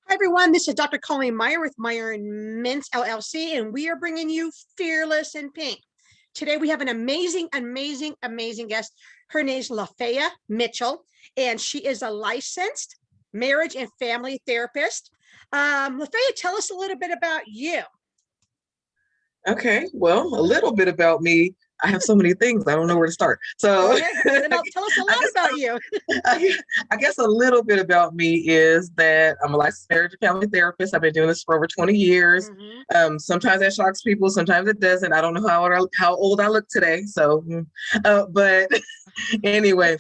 Hi, everyone. This is Dr. Colleen Meyer with Meyer and Mintz LLC, and we are bringing you Fearless in Pink. Today, we have an amazing guest. Her name is Lafaya Mitchell, and she is a licensed marriage and family therapist. Lafaya, tell us a little bit about you. Okay, well, a little bit about me. I have so many things. I don't know where to start. So Tell us a lot about you. I guess a little bit about me is that I'm a licensed marriage and family therapist. I've been doing this for over 20 years. Sometimes that shocks people. Sometimes it doesn't. I don't know how old I look today. So, but anyway,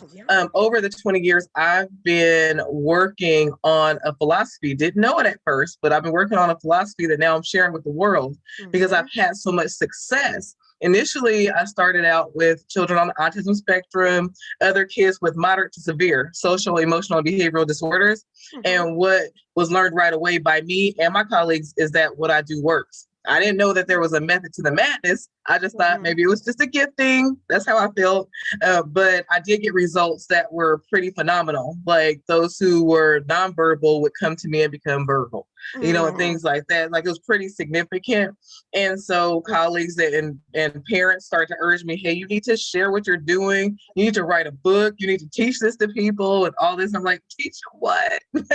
over the 20 years, I've been working on a philosophy. Didn't know it at first, but I've been working on a philosophy that now I'm sharing with the world because I've had so much success. Initially, I started out with children on the autism spectrum, other kids with moderate to severe social, emotional, and behavioral disorders. And what was learned right away by me and my colleagues is that what I do works. I didn't know that there was a method to the madness. I just thought maybe it was just a gifting. That's how I felt. But I did get results that were pretty phenomenal. Like those who were nonverbal would come to me and become verbal, and things like that. Like it was pretty significant. And so colleagues and parents started to urge me, hey, you need to share what you're doing. You need to write a book. You need to teach this to people and all this. I'm like, teach what? Right?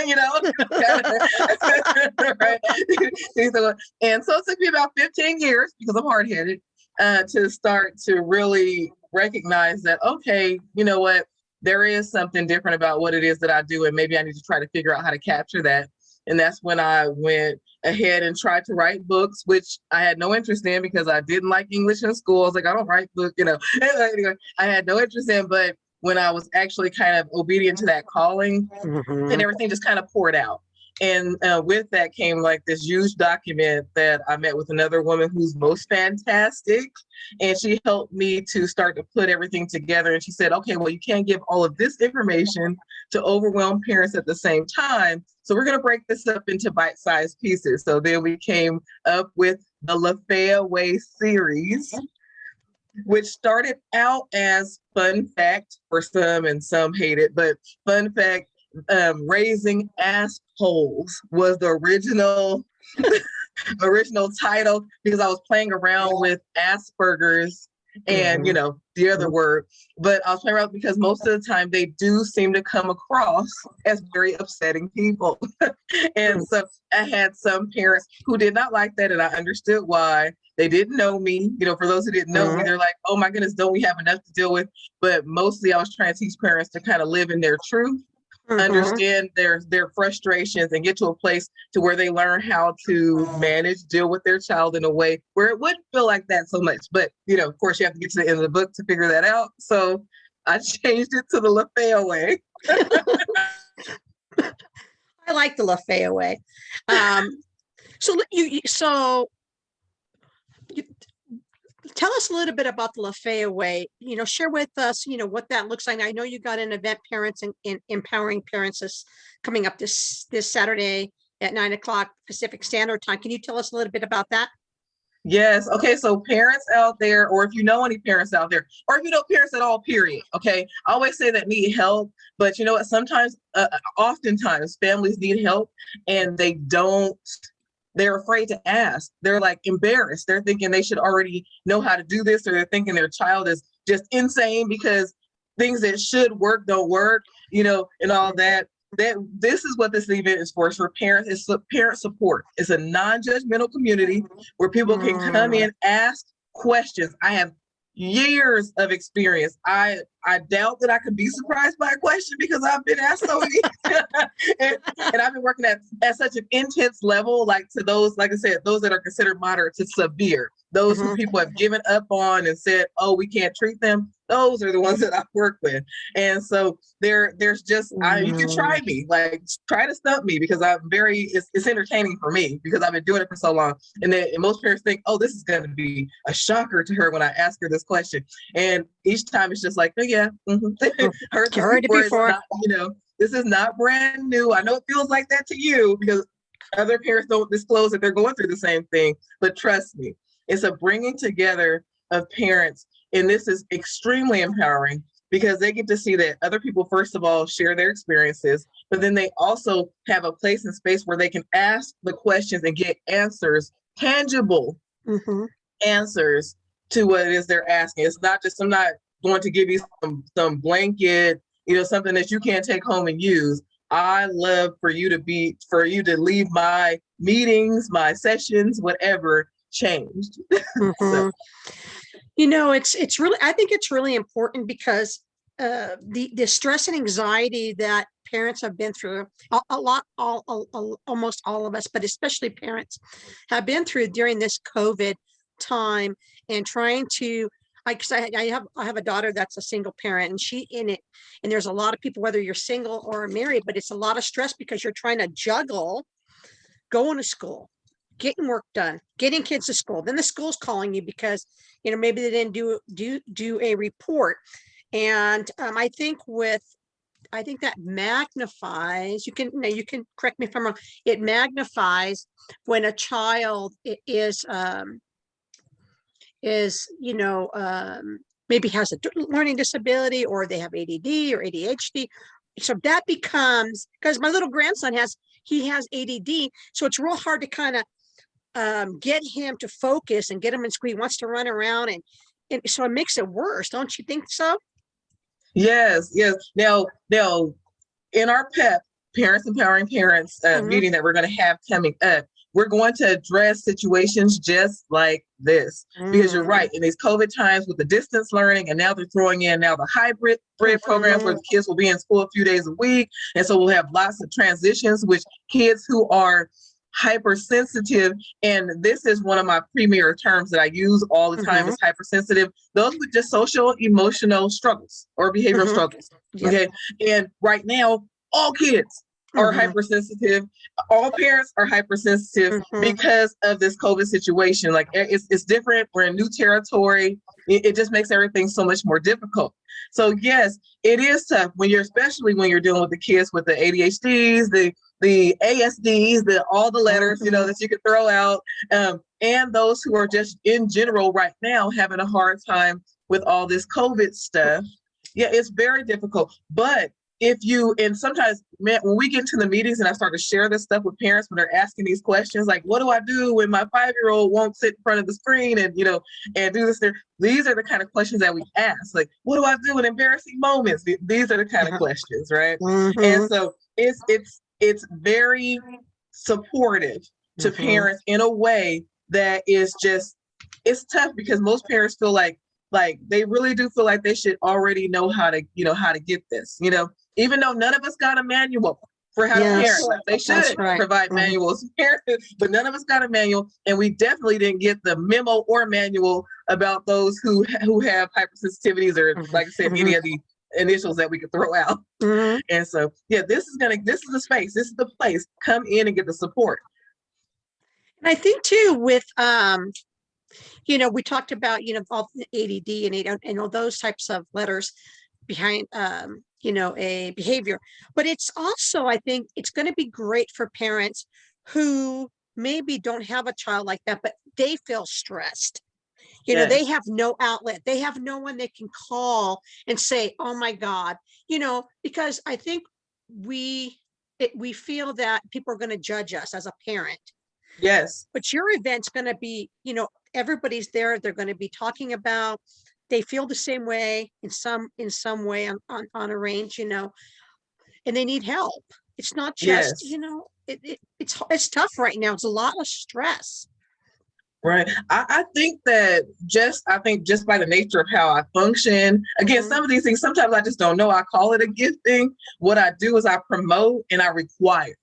And so it took me about 15 years because I'm hard-headed to start to really recognize that, okay, you know what? There is something different about what it is that I do. And maybe I need to try to figure out how to capture that. And that's when I went ahead and tried to write books, which I had no interest in because I didn't like English in school. I was like, I don't write books, Anyway, I had no interest in, but when I was actually kind of obedient to that calling, and everything just kind of poured out. And with that came like this huge document that I met with another woman who's most fantastic. And she helped me to start to put everything together. And she said, okay, well, you can't give all of this information to overwhelm parents at the same time. So we're going to break this up into bite-sized pieces. So then we came up with the Lafaya Way series, which started out as fun fact for some and some hate it, but fun fact, raising assholes was the original title because I was playing around with Asperger's and the other word, but I was playing around because most of the time they do seem to come across as very upsetting people. And so I had some parents who did not like that, and I understood why. They didn't know me. For those who didn't know me, they're like, oh my goodness, don't we have enough to deal with? But mostly I was trying to teach parents to kind of live in their truth, understand their frustrations, and get to a place to where they learn how to deal with their child in a way where it wouldn't feel like that so much. But, of course, you have to get to the end of the book to figure that out. So I changed it to the Lafaya Way. I like the Lafaya Way. Tell us a little bit about the Lafaya Way. Share with us, what that looks like. I know you got an event, Parents and Empowering Parents, is coming up this Saturday at 9:00 Pacific Standard Time. Can you tell us a little bit about that? Yes. Okay. So parents out there, or if you know any parents out there, or if you know parents at all, period. Okay. I always say that need help, but you know what? Sometimes, oftentimes families need help and they're afraid to ask. They're like embarrassed. They're thinking they should already know how to do this, or they're thinking their child is just insane because things that should work don't work, and all that. This is what this event is for. It's for parents. It's parent support. It's a non-judgmental community where people can come in, ask questions. I have years of experience. I doubt that I could be surprised by a question because I've been asked so many. and I've been working at such an intense level, like to those, like I said, those that are considered moderate to severe, those who people have given up on and said, oh, we can't treat them. Those are the ones that I work with. And so there's just, you can try me, like try to stump me because it's entertaining for me because I've been doing it for so long. And most parents think, oh, this is going to be a shocker to her when I ask her this question. And each time it's just like, oh yeah, heard it before. Not, this is not brand new. I know it feels like that to you because other parents don't disclose that they're going through the same thing, but trust me, it's a bringing together of parents. And this is extremely empowering because they get to see that other people, first of all, share their experiences, but then they also have a place and space where they can ask the questions and get answers, tangible answers to what it is they're asking. It's not just, I'm not going to give you some blanket, something that you can't take home and use. I love for you to leave my meetings, my sessions, whatever, changed. So. It's really, I think it's really important because the stress and anxiety that parents have been through a lot, almost all of us, but especially parents have been through during this COVID time, and trying to, because I have a daughter that's a single parent, and she in it, and there's a lot of people, whether you're single or married, but it's a lot of stress because you're trying to juggle going to school, getting work done, getting kids to school. Then the school's calling you because, maybe they didn't do a report. And I think that magnifies, you can correct me if I'm wrong, it magnifies when a child maybe has a learning disability, or they have ADD or ADHD. So that becomes, because my little grandson has ADD. So it's real hard to kind of get him to focus and get him in school. He wants to run around, and so it makes it worse. Don't you think so? Yes. Now, in our Parents Empowering Parents meeting that we're going to have coming up, we're going to address situations just like this, because you're right. In these COVID times with the distance learning, and now they're throwing in now the hybrid programs where the kids will be in school a few days a week. And so we'll have lots of transitions, which kids who are hypersensitive, and this is one of my premier terms that I use all the time, is hypersensitive, those with just social emotional struggles or behavioral struggles. Okay. And right now, all kids are hypersensitive. All parents are hypersensitive because of this COVID situation. Like, it's different. We're in new territory. It just makes everything so much more difficult. So yes, it is tough especially when you're dealing with the kids with the ADHDs, the ASDs, all the letters, that you could throw out, and those who are just in general right now having a hard time with all this COVID stuff. Yeah, it's very difficult. But and sometimes, man, when we get into the meetings and I start to share this stuff with parents when they're asking these questions, like, what do I do when my 5-year-old won't sit in front of the screen and do this? These are the kind of questions that we ask. Like, what do I do in embarrassing moments? These are the kind of questions, right? And so it's very supportive to parents in a way that is just, it's tough, because most parents feel like they really do feel like they should already know how to get this, even though none of us got a manual for how to parent. Like, they should provide manuals to parents, but none of us got a manual, and we definitely didn't get the memo or manual about those who have hypersensitivities, or like I said, any of the initials that we could throw out. And so, yeah, this is the space, this is the place. Come in and get the support. And I think too, with we talked about all the ADD and all those types of letters behind a behavior, but it's also, I think it's going to be great for parents who maybe don't have a child like that, but they feel stressed. They have no outlet. They have no one they can call and say, oh my God, because I think we feel that people are going to judge us as a parent. Yes. But your event's going to be, everybody's there. They're going to be talking about, they feel the same way in some way on a range, and they need help. It's not just, it's tough right now. It's a lot of stress. Right. I think just by the nature of how I function, again, some of these things, sometimes I just don't know. I call it a gifting. What I do is I promote and I require,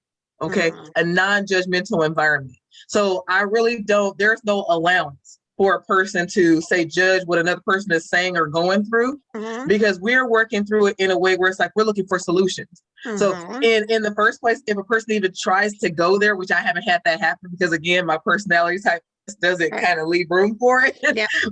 a non-judgmental environment. So I really don't, there's no allowance for a person to say, judge what another person is saying or going through, because we're working through it in a way where it's like, we're looking for solutions. So in the first place, if a person even tries to go there, which I haven't had that happen, because again, my personality type doesn't kind of leave room for it.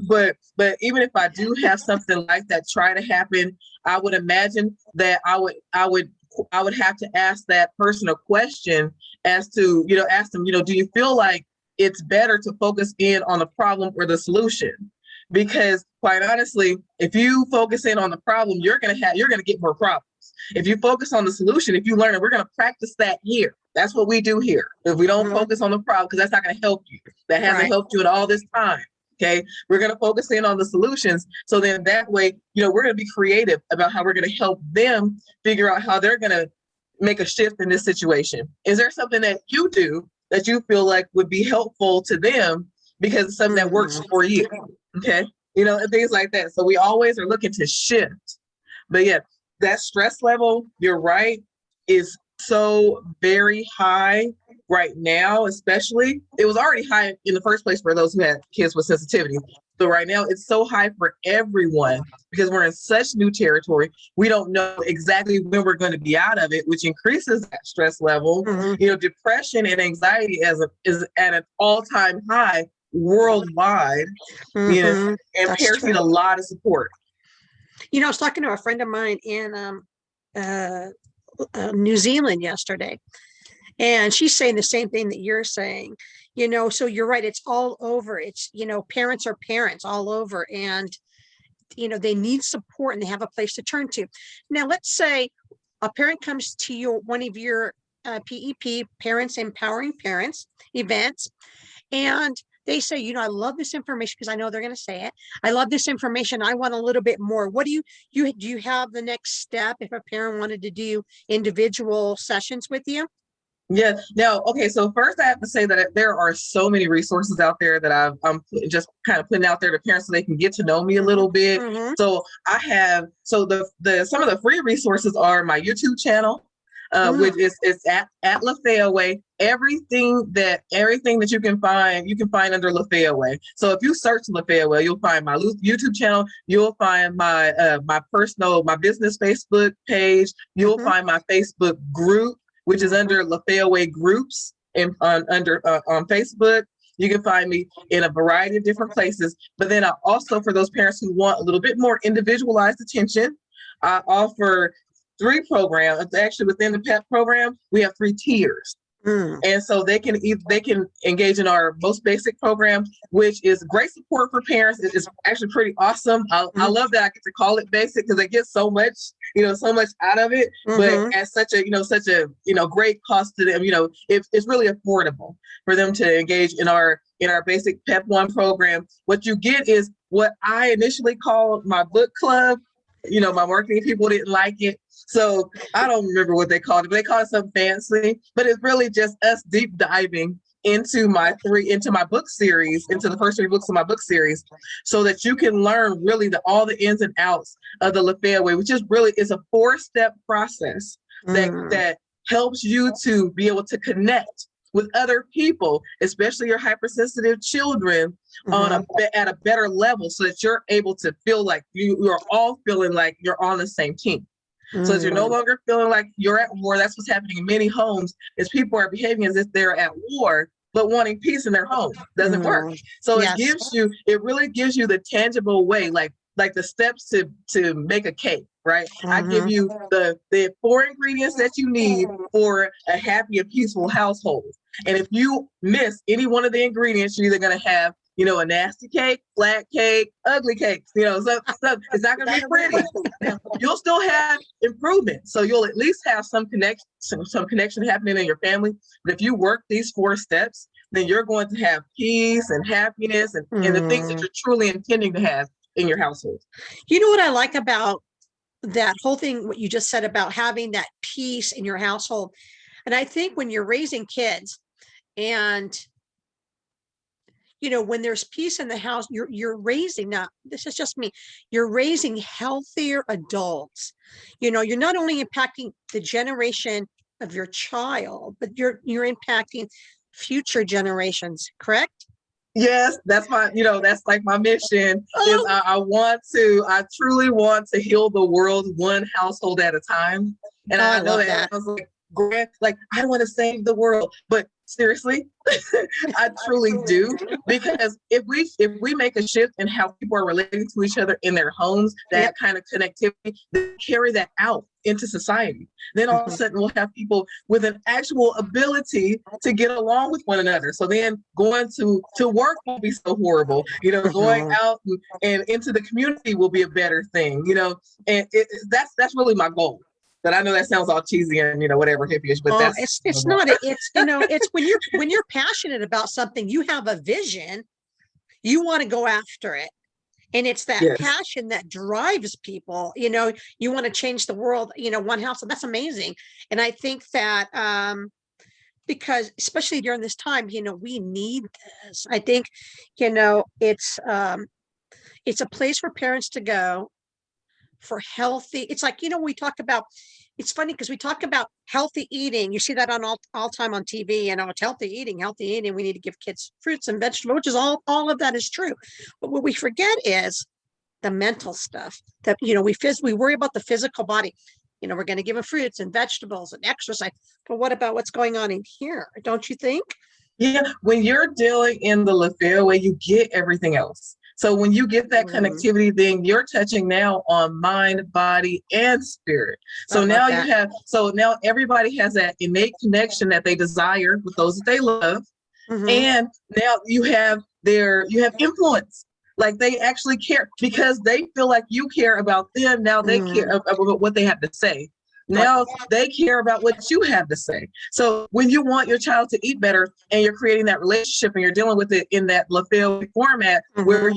But even if I do have something like that try to happen, I would imagine that I would have to ask that person a question as to, ask them, do you feel like it's better to focus in on the problem or the solution? Because quite honestly, if you focus in on the problem, you're going to get more problems. If you focus on the solution, if you learn it, we're going to practice that here. That's what we do here. If we don't focus on the problem, because that's not going to help you. That hasn't helped you in all this time. Okay. We're going to focus in on the solutions. So then that way, we're going to be creative about how we're going to help them figure out how they're going to make a shift in this situation. Is there something that you do that you feel like would be helpful to them because it's something that works for you? Okay. And things like that. So we always are looking to shift. But yeah, that stress level, you're right, is so very high right now, especially. It was already high in the first place for those who had kids with sensitivity. But right now it's so high for everyone because we're in such new territory. We don't know exactly when we're going to be out of it, which increases that stress level. Depression and anxiety is at an all-time high worldwide. And parents need a lot of support. I was talking to a friend of mine in New Zealand yesterday, and she's saying the same thing that you're saying. So you're right, it's all over. It's parents are parents all over, and they need support and they have a place to turn to. Now let's say a parent comes to one of your PEP, Parents Empowering Parents events, and they say, I love this information, because I know they're going to say it. I love this information. I want a little bit more. What do you have the next step if a parent wanted to do individual sessions with you? Yeah. Now, okay. So first I have to say that there are so many resources out there that I'm just kind of putting out there to parents so they can get to know me a little bit. So I have, the some of the free resources are my YouTube channel, which is at Lafaya Way. Everything that you can find under Lafaya Way. So if you search Lafaya Way, you'll find my YouTube channel. You'll find my my business Facebook page. You'll find my Facebook group, which is under Lafaya Way Groups on Facebook. You can find me in a variety of different places. But then I also, for those parents who want a little bit more individualized attention, I offer 3 programs. Actually, within the PEP program, we have 3 tiers. And so they can engage in our most basic program, which is great support for parents. It's actually pretty awesome. I love that I get to call it basic because they get so much out of it, but at such a great cost to them. It's really affordable for them to engage in our basic PEP 1 program. What you get is what I initially called my book club. My marketing people didn't like it. So I don't remember what they called it, but they called it something fancy. But it's really just us deep diving into my book series, into the first 3 books of my book series, so that you can learn really all the ins and outs of the Lafaya Way, which is a 4-step process that helps you to be able to connect with other people, especially your hypersensitive children, at a better level, so that you're able to feel like you're all feeling like you're on the same team. So that you're no longer feeling like you're at war. That's what's happening in many homes, is people are behaving as if they're at war, but wanting peace in their home. Doesn't work. So it really gives you the tangible way, like the steps to make a cake, right? I give you the 4 ingredients that you need for a happy and peaceful household. And if you miss any one of the ingredients, you're either going to have, a nasty cake, flat cake, ugly cakes, so it's not going to be pretty. You'll still have improvement. So you'll at least have some connection happening in your family. But if you work these 4 steps, then you're going to have peace and happiness and the things that you're truly intending to have in your household. You know what I like about that whole thing, what you just said about having that peace in your household. And I think when you're raising kids and when there's peace in the house, you're raising, now this is just me, you're raising healthier adults. You're not only impacting the generation of your child, but you're impacting future generations, correct? Yes, that's that's like my mission. Is I truly want to heal the world one household at a time. And I know that sounds like like I want to save the world, but seriously, I truly do, because if we make a shift in how people are relating to each other in their homes, that kind of connectivity, they carry that out into society. Then all of a sudden we'll have people with an actual ability to get along with one another. So then going to work won't be so horrible. Going out and into the community will be a better thing. And that's really my goal. But I know that sounds all cheesy and whatever hippie-ish, but that's it's not. It's it's when you're passionate about something, you have a vision, you want to go after it, and it's that passion that drives people. You want to change the world. One house, and that's amazing. And I think that because especially during this time, we need this. I think it's a place for parents to go for healthy. It's like, we talk about, it's funny because we talk about healthy eating. You see that on all time on TV, it's healthy eating. We need to give kids fruits and vegetables, which is all of that is true. But what we forget is the mental stuff that, we worry about the physical body. We're going to give them fruits and vegetables and exercise. But what about what's going on in here? Don't you think? Yeah. When you're dealing in the Lafaya way, you get everything else. So when you get that connectivity, then you're touching now on mind, body, and spirit. So now now everybody has that innate connection that they desire with those that they love. And now you have influence. Like they actually care because they feel like you care about them. Now they care about what they have to say. Now they care about what you have to say. So when you want your child to eat better and you're creating that relationship and you're dealing with it in that Lafaya format where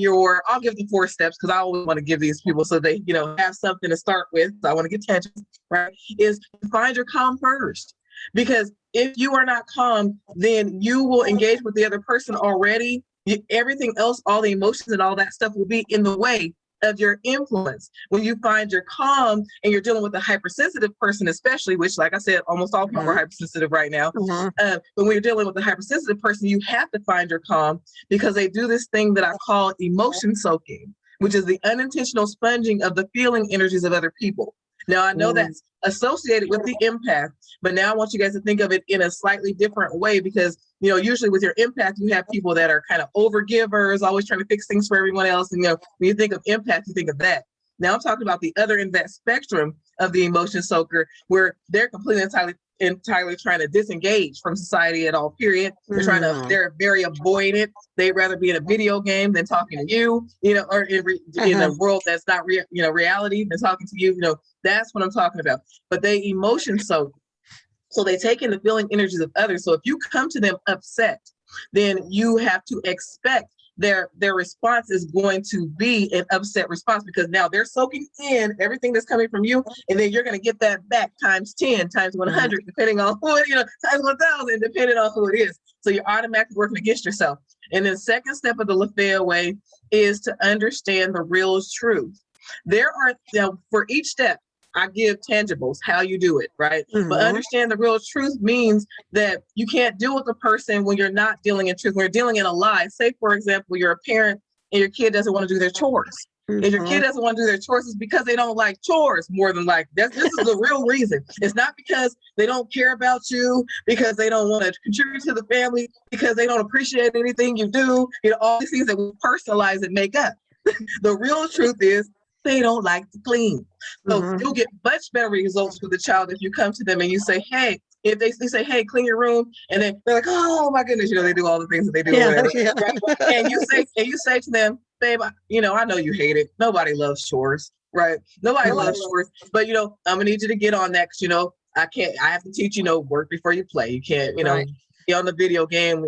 I'll give the 4 steps because I always want to give these people so they, have something to start with. So I want to get tangents, right? Is find your calm first. Because if you are not calm, then you will engage with the other person already. Everything else, all the emotions and all that stuff will be in the way of your influence. When you find your calm and you're dealing with a hypersensitive person, especially, which, like I said, almost all people are hypersensitive right now. But when you're dealing with a hypersensitive person, you have to find your calm because they do this thing that I call emotion soaking, which is the unintentional sponging of the feeling energies of other people. Now, I know that's associated with the empath, but now I want you guys to think of it in a slightly different way because, usually with your empath, you have people that are kind of overgivers, always trying to fix things for everyone else. And, when you think of empath, you think of that. Now I'm talking about the other end of that spectrum of the emotion soaker, where they're completely entirely trying to disengage from society at all, period. They're very avoidant. They'd rather be in a video game than talking to you, or in a world that's not reality than talking to you. That's what I'm talking about. But they emotion soak. So they take in the feeling energies of others. So if you come to them upset, then you have to expect their response is going to be an upset response because now they're soaking in everything that's coming from you, and then you're going to get that back times 10, times 100, depending on who times 1,000, depending on who it is. So you're automatically working against yourself. And the second step of the Lafaya way is to understand the real truth. There are, for each step, I give tangibles, how you do it, right? But understand the real truth means that you can't deal with a person when you're not dealing in truth, when you're dealing in a lie. Say, for example, you're a parent and your kid doesn't want to do their chores. If your kid doesn't want to do their chores, it's because they don't like chores more than like this is the real reason. It's not because they don't care about you, because they don't want to contribute to the family, because they don't appreciate anything you do. All these things that we personalize and make up. The real truth is they don't like to clean. So you'll get much better results with the child if you come to them and you say, hey, if they say, hey, clean your room, and then they're like, oh my goodness, they do all the things that they do, whatever. Right? And you say to them, babe, I know you hate it. Nobody loves chores, right? Nobody loves chores, but I'm gonna need you to get on that because I have to teach work before you play. You can't, be on the video game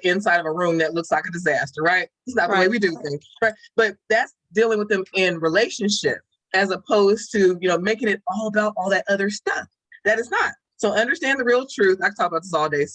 inside of a room that looks like a disaster, right? It's not the way we do things, right? But that's dealing with them in relationship as opposed to, making it all about all that other stuff. That is not. So understand the real truth. I can talk about this all day,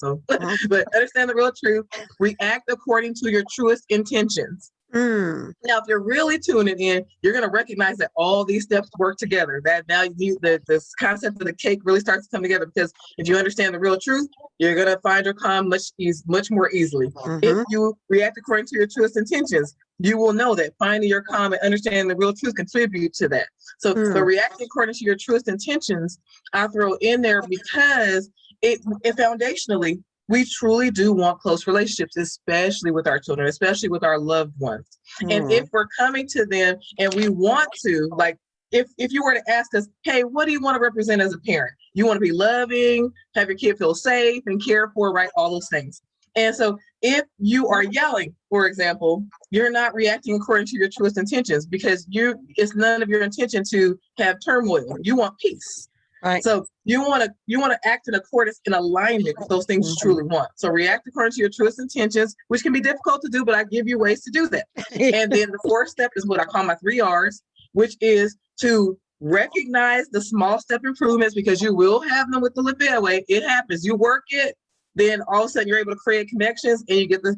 but understand the real truth. React according to your truest intentions. Now, if you're really tuning in, you're going to recognize that all these steps work together. That now this concept of the cake really starts to come together because if you understand the real truth, you're going to find your calm much more easily. If you react according to your truest intentions, you will know that finding your calm and understanding the real truth contribute to that. So reacting according to your truest intentions, I throw in there because it foundationally, we truly do want close relationships, especially with our children, especially with our loved ones. And if we're coming to them and we want to, like, if you were to ask us, hey, what do you want to represent as a parent? You want to be loving, have your kid feel safe and cared for, right? All those things. And so if you are yelling, for example, you're not reacting according to your truest intentions, because it's none of your intention to have turmoil. You want peace. Right. So you want to act in accordance, in alignment with those things you truly want. So react according to your truest intentions, which can be difficult to do, but I give you ways to do that. And then the fourth step is what I call my 3 R's, which is to recognize the small step improvements, because you will have them with the Lafaya Way. It happens. You work it, then all of a sudden you're able to create connections, and you get the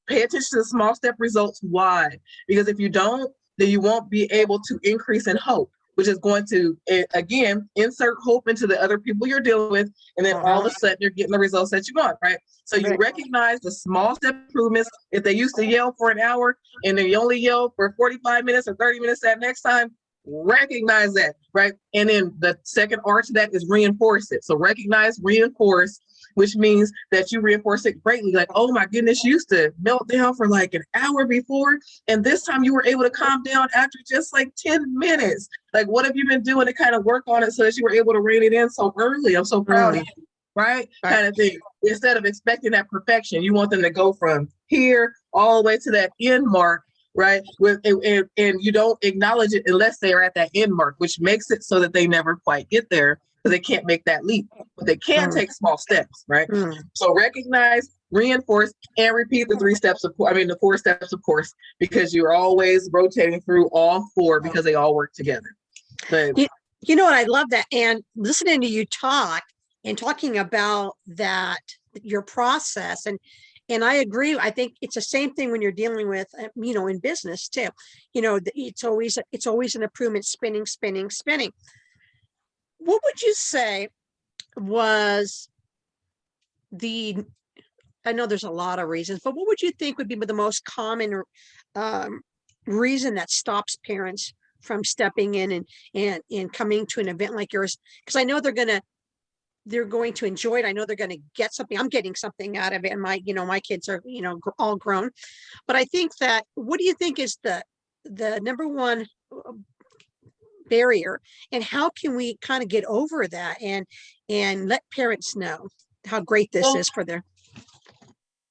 pay attention to the small step results. Why? Because if you don't, then you won't be able to increase in hope, which is going to, again, insert hope into the other people you're dealing with. And then all of a sudden you're getting the results that you want, right? So you recognize the small step improvements. If they used to yell for an hour and they only yell for 45 minutes or 30 minutes that next time, recognize that, right? And then the second R to that is reinforce it. So recognize, reinforce, which means that you reinforce it greatly. Like, oh my goodness, you used to melt down for like an hour before, and this time you were able to calm down after just like 10 minutes. Like, what have you been doing to kind of work on it so that you were able to rein it in so early? I'm so proud of you, right? Kind of thing. Instead of expecting that perfection, you want them to go from here all the way to that end mark, right? And you don't acknowledge it unless they are at that end mark, which makes it so that they never quite get there, because they can't make that leap, but they can take small steps, right? So recognize, reinforce, and repeat the 4 steps, of course, because you're always rotating through all 4 because they all work together. But you know what? I love that. And listening to you talk and talking about that, your process, and I agree. I think it's the same thing when you're dealing with, in business too. It's always an improvement, spinning. What would you say was I know there's a lot of reasons, but what would you think would be the most common reason that stops parents from stepping in and coming to an event like yours? Because I know they're going to enjoy it. I know they're going to get something. I'm getting something out of it. And my kids are, all grown. But I think that, what do you think is the number one barrier, and how can we kind of get over that and let parents know how great this is for their.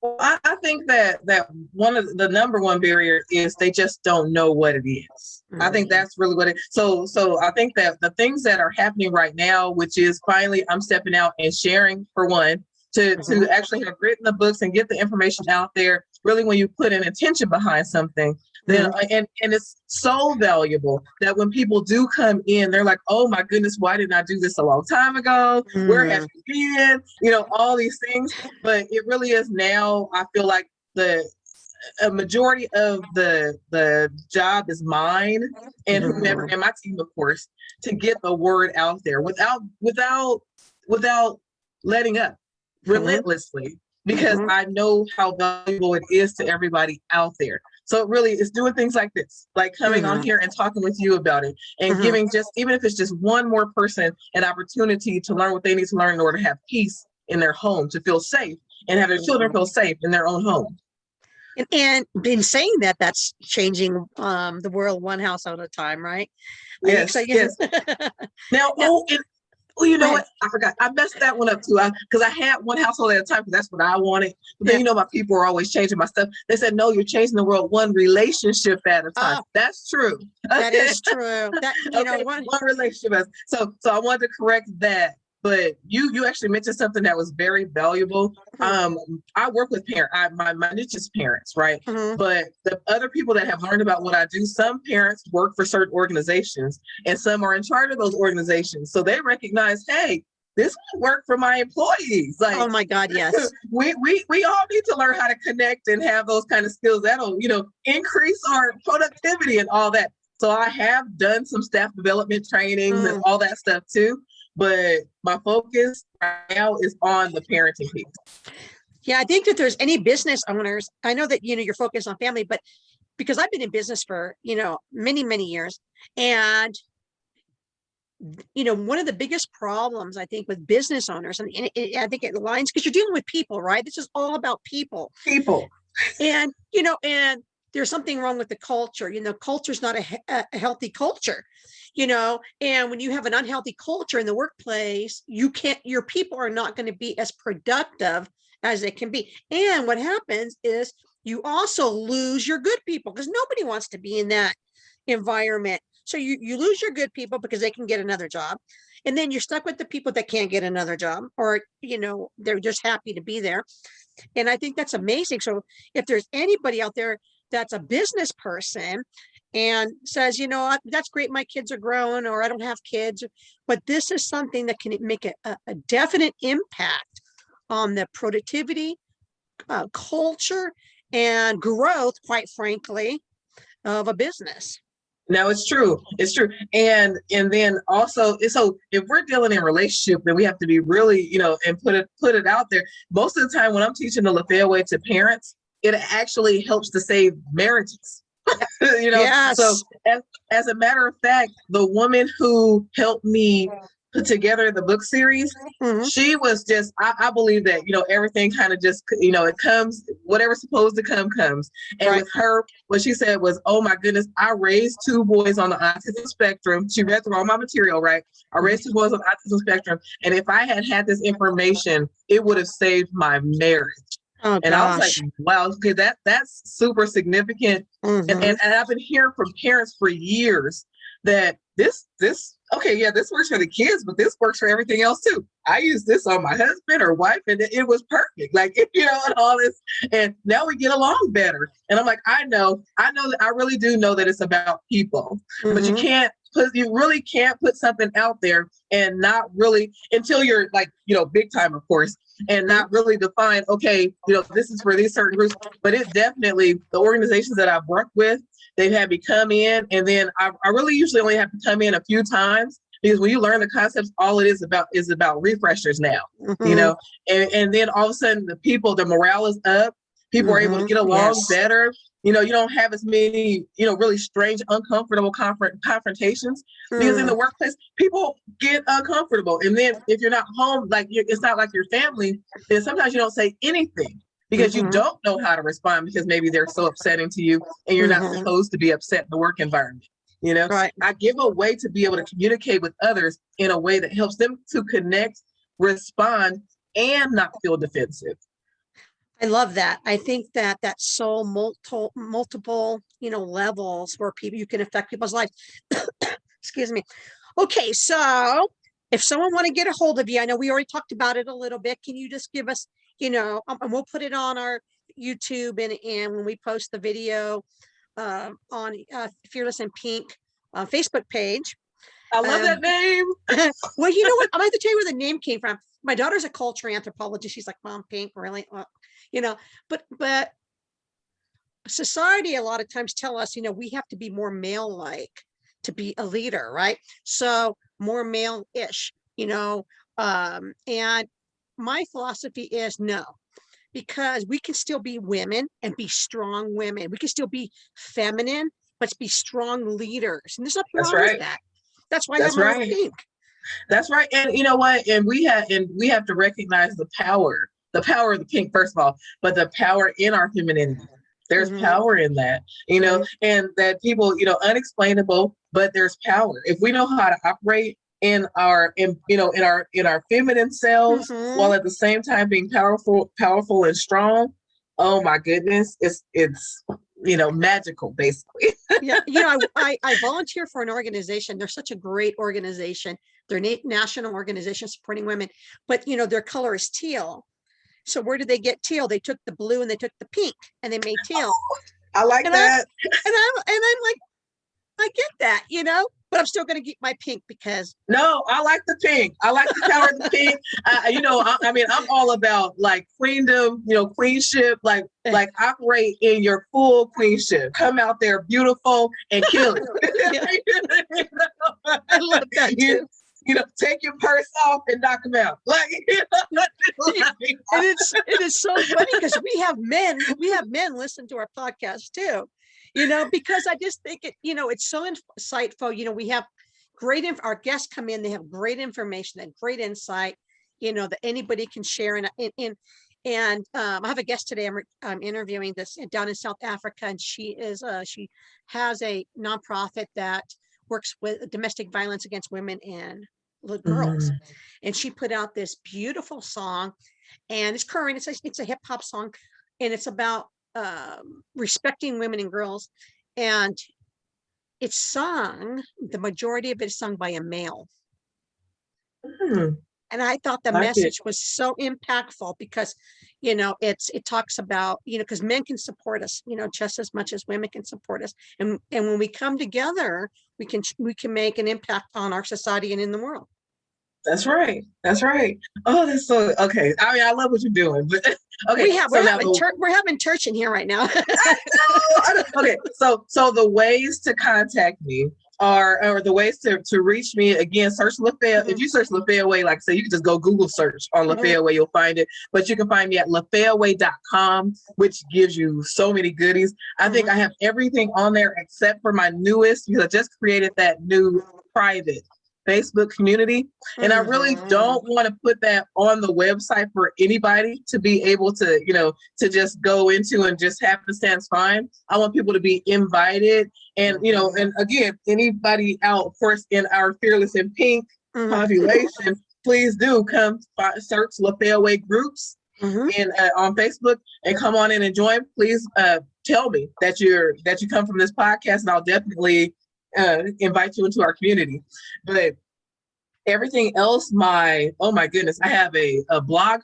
Well, I think that one of the number one barrier is they just don't know what it is. I think that's really what it. So I think that the things that are happening right now, which is finally I'm stepping out and sharing, for one, to actually have written the books and get the information out there. Really, when you put an intention behind something, then and it's so valuable that when people do come in, they're like, oh my goodness, why didn't I do this a long time ago? Where have you been? All these things. But it really is now, I feel like a majority of the job is mine and whomever, and my team, of course, to get the word out there without letting up, relentlessly, because I know how valuable it is to everybody out there. So it really is doing things like this, like coming on here and talking with you about it, and giving even if it's just one more person an opportunity to learn what they need to learn in order to have peace in their home, to feel safe, and have their children feel safe in their own home. And in saying that, that's changing the world one house at a time, right? Yes. Now, you know what? I forgot. I messed that one up too. Because I had one household at a time, because that's what I wanted. But then, my people are always changing my stuff. They said, no, you're changing the world one relationship at a time. That's true. That is true. One relationship. So I wanted to correct that. But you actually mentioned something that was very valuable. I work with parents. My niche is parents, right? But the other people that have learned about what I do, some parents work for certain organizations, and some are in charge of those organizations. So they recognize, hey, this will work for my employees. Like, oh my God, yes. we all need to learn how to connect and have those kind of skills that'll, increase our productivity and all that. So I have done some staff development trainings and all that stuff too. But my focus right now is on the parenting piece. Yeah, I think that there's any business owners, I know that, you're focused on family, but because I've been in business for, many, many years, and one of the biggest problems I think with business owners, and I think it aligns because you're dealing with people, right? This is all about people. People. And, and there's something wrong with the culture. Culture's not a healthy culture, and when you have an unhealthy culture in the workplace, your people are not going to be as productive as they can be. And what happens is you also lose your good people because nobody wants to be in that environment. So you lose your good people because they can get another job. And then you're stuck with the people that can't get another job, or, they're just happy to be there. And I think that's amazing. So if there's anybody out there that's a business person and says, that's great, my kids are growing, or I don't have kids, but this is something that can make a definite impact on the productivity, culture, and growth, quite frankly, of a business. No, it's true. It's true. And then also, so if we're dealing in relationship, then we have to be really, and put it out there. Most of the time when I'm teaching the Lafaya Way to parents, it actually helps to save marriages. Yes. So as a matter of fact, the woman who helped me put together the book series, she was just, I believe that, everything kind of just, it comes, whatever's supposed to come comes. And with her, what she said was, oh my goodness, I raised 2 boys on the autism spectrum. She read through all my material, right? I raised 2 boys on the autism spectrum. And if I had had this information, it would have saved my marriage. Oh, and I was like, wow, okay, that's super significant. And I've been hearing from parents for years that this works for the kids, but this works for everything else too. I use this on my husband or wife, and it was perfect. Like, and all this, and now we get along better. And I'm like, I know that I really do know that it's about people, but you really can't put something out there and not really, until you're like, big time, of course, and not really define, okay, this is for these certain groups. But it definitely, the organizations that I've worked with, they've had me come in, and then I really usually only have to come in a few times, because when you learn the concepts, all it is about refreshers now, and then all of a sudden the morale is up. People are able to get along better. You don't have as many, really strange, uncomfortable confrontations, because in the workplace, people get uncomfortable. And then if you're not home, like it's not like your family, then sometimes you don't say anything because you don't know how to respond, because maybe they're so upsetting to you and you're not supposed to be upset in the work environment. I give a way to be able to communicate with others in a way that helps them to connect, respond, and not feel defensive. I love that. I think that that's so multiple, levels where you can affect people's lives. Excuse me. Okay, so if someone want to get a hold of you, I know we already talked about it a little bit. Can you just give us, and we'll put it on our YouTube and when we post the video on Fearless in Pink Facebook page. I love that name. Well, you know what? I'm going to tell you where the name came from. My daughter's a cultural anthropologist. She's like, Mom, Pink, really? Well, but society a lot of times tell us, we have to be more male-like to be a leader, right? So more male-ish, and my philosophy is no, because we can still be women and be strong women. We can still be feminine, but be strong leaders. And there's nothing wrong with that. That's why I'm right. Pink. That's right. And you know what? And we have to recognize the power of the pink, first of all, but the power in our femininity. There's power in that, and that people, unexplainable, but there's power. If we know how to operate in our feminine selves, while at the same time being powerful and strong, oh my goodness, it's magical, basically. Yeah, I volunteer for an organization. They're such a great organization. They're a national organization supporting women, but their color is teal. So where did they get teal? They took the blue and they took the pink and they made teal. I like that. I'm like, I get that, but I'm still going to keep my pink because. No, I like the pink. I like the power of the pink. I'm all about like queendom, queenship, like operate in your full queenship. Come out there beautiful and kill it. I love that too. Take your purse off and knock them out. It is so funny because we have men listen to our podcast too, because I just think it's so insightful. We have our guests come in, they have great information and great insight, that anybody can share. And I have a guest today. I'm interviewing this down in South Africa, and she has a nonprofit that works with domestic violence against women and little girls. And she put out this beautiful song, and it's current. It's a hip hop song, and it's about respecting women and girls. And it's sung, the majority of it is sung by a male. And I thought the message was so impactful because, it talks about, because men can support us, just as much as women can support us. And when we come together, we can make an impact on our society and in the world. That's right. That's right. Oh, that's so okay. I mean, I love what you're doing, but okay. We're having church in here right now. I know. Okay. So the ways to contact me or the ways to reach me, again, search Lafaya. If you search Lafaya Way, like I say, you can just go Google search on Lafaya Way, you'll find it. But you can find me at lafayaway.com, which gives you so many goodies. I think I have everything on there except for my newest, because I just created that new private Facebook community. And I really don't want to put that on the website for anybody to be able to, to just go into and just happenstance find. I want people to be invited. And, and again, anybody out, of course, in our Fearless in Pink population, please do come search Lafaya Way groups on Facebook and come on in and join. Please tell me that you come from this podcast, and I'll definitely invite you into our community. But everything else, oh my goodness, I have a blog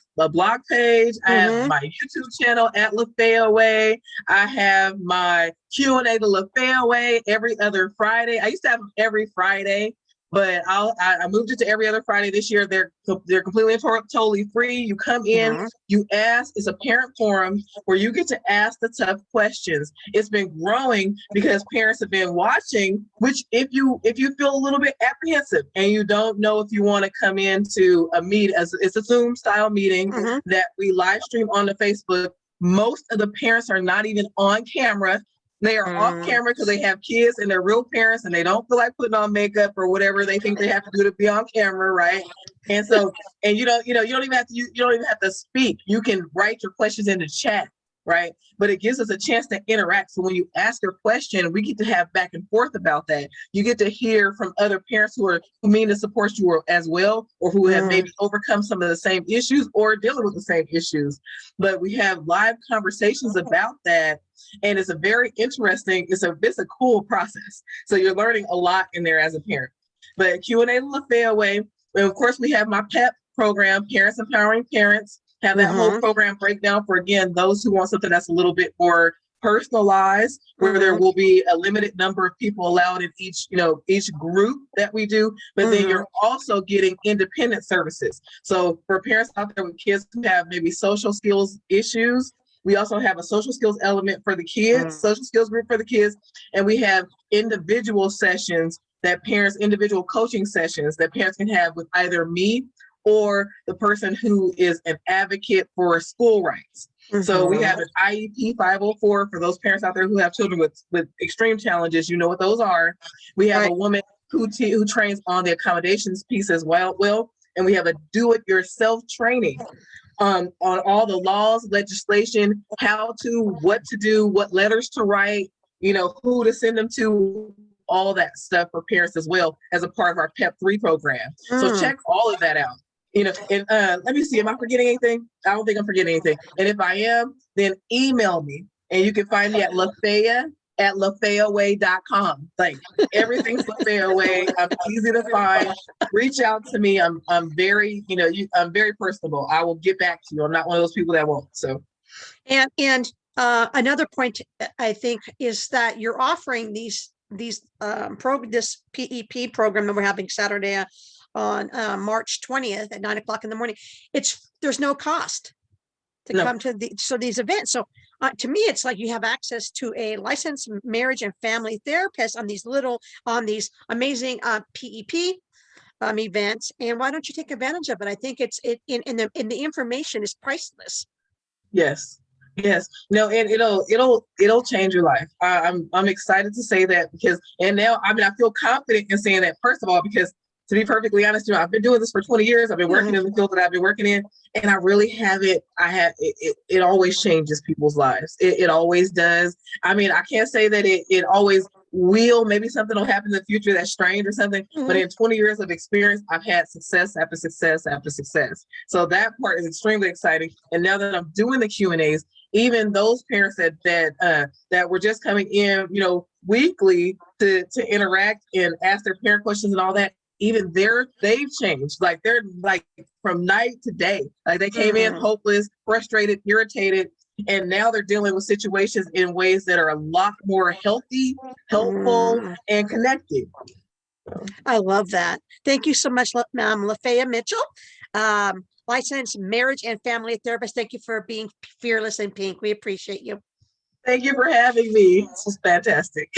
page. I have my YouTube channel at Lafaya Way. I have my Q&A to Lafaya Way every other Friday. I used to have them every Friday, but I moved it to every other Friday this year. They're completely and totally free. You come in, you ask. It's a parent forum where you get to ask the tough questions. It's been growing because parents have been watching, which if you feel a little bit apprehensive and you don't know if you want to come into a meet, as it's a Zoom style meeting that we live stream on the Facebook. Most of the parents are not even on camera. They are off camera because they have kids and they're real parents and they don't feel like putting on makeup or whatever they think they have to do to be on camera, right? And so, and you don't even have to speak. You can write your questions in the chat, right? But it gives us a chance to interact. So when you ask your question, we get to have back and forth about that. You get to hear from other parents who mean to support you as well, or who have maybe overcome some of the same issues or dealing with the same issues. But we have live conversations about that. And it's a very interesting, it's a cool process. So you're learning a lot in there as a parent. But Q&A Lafaya Way, and of course we have my PEP program, Parents Empowering Parents, have that whole program breakdown for, again, those who want something that's a little bit more personalized, where there will be a limited number of people allowed in each group that we do. But then you're also getting independent services. So for parents out there with kids who have maybe social skills issues, we also have a social skills element for the kids, social skills group for the kids. And we have individual sessions individual coaching sessions that parents can have with either me or the person who is an advocate for school rights. So we have an IEP 504 for those parents out there who have children with extreme challenges. You know what those are. We have a woman who trains on the accommodations piece as well. And we have a do-it-yourself training on all the laws, legislation, what to do, what letters to write, who to send them to, all that stuff for parents as well as a part of our PEP 3 program. So check all of that out. And let me see, am I forgetting anything? I don't think I'm forgetting anything. And if I am, then email me. And you can find me at lafayaway.com. Like, everything's Lafaya Way. I'm easy to find. Reach out to me. I'm very, I'm very personable. I will get back to you. I'm not one of those people that won't. So, and another point I think is that you're offering this PEP program that we're having Saturday on March 20th at 9:00 in the morning. There's no cost to come to these events. So to me, it's like you have access to a licensed marriage and family therapist on these amazing PEP events. And why don't you take advantage of it? I think the information is priceless. Yes. Yes, no, and it'll change your life. I'm excited to say that because, and now I mean I feel confident in saying that, first of all, because to be perfectly honest, I've been doing this for 20 years. I've been working Mhm. in the field that I've been working in, and I really haven't. It always changes people's lives. It always does. I mean, I can't say that it always will. Maybe something will happen in the future that's strange or something. But Mhm. in 20 years of experience, I've had success after success after success. So that part is extremely exciting. And now that I'm doing the Q&As, even those parents that were just coming in, weekly to interact and ask their parent questions and all that, even they've changed. Like they're like from night to day. Like they came in Mhm. hopeless, frustrated, irritated, and now they're dealing with situations in ways that are a lot more healthy, helpful, Mhm. and connected. I love that. Thank you so much, Ma'am Lafaya Mitchell, licensed marriage and family therapist. Thank you for being fearless in pink. We appreciate you. Thank you for having me. This was fantastic.